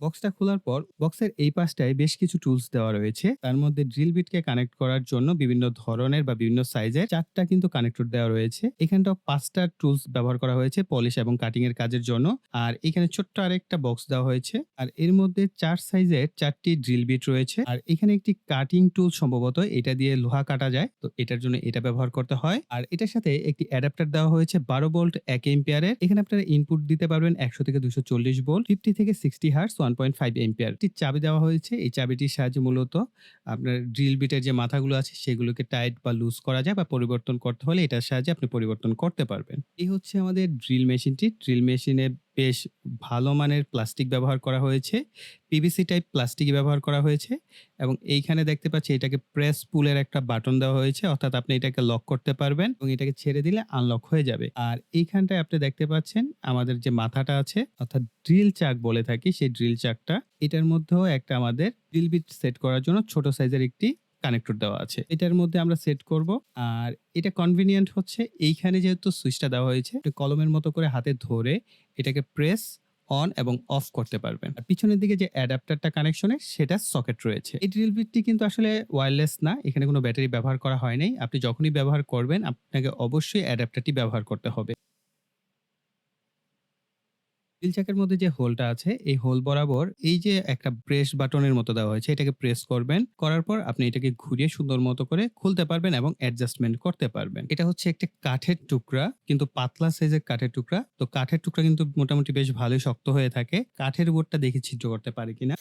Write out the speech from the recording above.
বক্সটা খোলার পর বক্সের এই পাশটায় বেশ কিছু টুলস দেওয়া রয়েছে। তার মধ্যে ড্রিল বিটকে কানেক্ট করার জন্য বিভিন্ন ধরনের বা বিভিন্ন সাইজের ৪ টা কিন্তু কানেক্টর দেওয়া রয়েছে। এখানটাও ৫ টা টুলস ব্যবহার করা হয়েছে পলিশ এবং কাটিং এর কাজের জন্য। আর এখানে ছোট্ট আরেকটা বক্স দেওয়া হয়েছে। আর এর মধ্যে ৪ সাইজের ৪ টি ড্রিল বিট রয়েছে। আর এখানে একটি কাটিং টুল সম্ভবত এটা দিয়ে লোহা কাটা যায়। তো এটার জন্য এটা ব্যবহার করতে হয়। আর এটার সাথে একটি অ্যাডাপ্টার দেওয়া হয়েছে ১২ ভোল্ট ১ অ্যাম্পিয়ারের। এখানে আপনারা ইনপুট দিতে পারবেন ১০০ থেকে ২৪০ ভোল্ট, ৫০ থেকে ৬০ হার্টজ ১.৫ অ্যাম্পিয়ার। একটি চাবি দেওয়া হয়েছে। এই চাবিটির সাহায্যে মূলত আপনার ড্রিল বিটের যে মাথাগুলো আছে সেগুলোকে টাইট বা লুজ করা যায় বা পরিবর্তন করতে হলে এটার সাহায্যে আপনি পরিবর্তন করতে পারবেন। এই হচ্ছে আমাদের ড্রিল মেশিনটি। ড্রিল মেশিনে বেশ ভালো মানের প্লাস্টিক ব্যবহার করা হয়েছে। পিভিসি টাইপ প্লাস্টিকই ব্যবহার করা হয়েছে এবং এইখানে দেখতে পাচ্ছি এটাকে প্রেস পুলের একটা বাটন দেওয়া হয়েছে। অর্থাৎ আপনি এটাকে লক করতে পারবেন এবং এটাকে ছেড়ে দিলে আনলক হয়ে যাবে। আর এইখানটায় আপনি দেখতে পাচ্ছেন আমাদের যে মাথাটা আছে অর্থাৎ ড্রিল চাক বলে থাকি সেই ড্রিল চাকটা। এটার মধ্যেও একটা আমাদের ড্রিল বিট সেট করার জন্য ছোট সাইজের একটি কানেক্টর দেওয়া আছে। এটার মধ্যে আমরা সেট করব। আর এটা কনভিনিয়েন্ট হচ্ছে এইখানে যেহেতু সুইচটা দেওয়া হয়েছে, আপনি কলমের মতো করে হাতে ধরে এটাকে প্রেস অন এবং অফ করতে পারবেন। আর পিছনের দিকে যে অ্যাডাপ্টারটা কানেকশনের সেটা সকেট রয়েছে। এই ড্রিল বিটটি কিন্তু আসলে ওয়্যারলেস না। এখানে কোনো ব্যাটারি ব্যবহার করা হয় নাই। আপনি যখনই ব্যবহার করবেন আপনাকে অবশ্যই অ্যাডাপ্টারটি ব্যবহার করতে হবে। হুইল চাকের মধ্যে যে হোলটা আছে এই হোল বরাবর এই যে একটা প্রেস বাটনের মতো দেওয়া হয়েছে এটাকে প্রেস করবেন। করার পর আপনি এটাকে ঘুরিয়ে সুন্দর মতো করে খুলতে পারবেন এবং অ্যাডজাস্টমেন্ট করতে পারবেন। এটা হচ্ছে একটা কাঠের টুকরা, কিন্তু পাতলা সাইজের কাঠের টুকরা। তো কাঠের টুকরা কিন্তু মোটামুটি বেশ ভালোই শক্ত হয়ে থাকে। কাঠের বোর্ডটা দেখি ছিদ্র করতে পারে কিনা।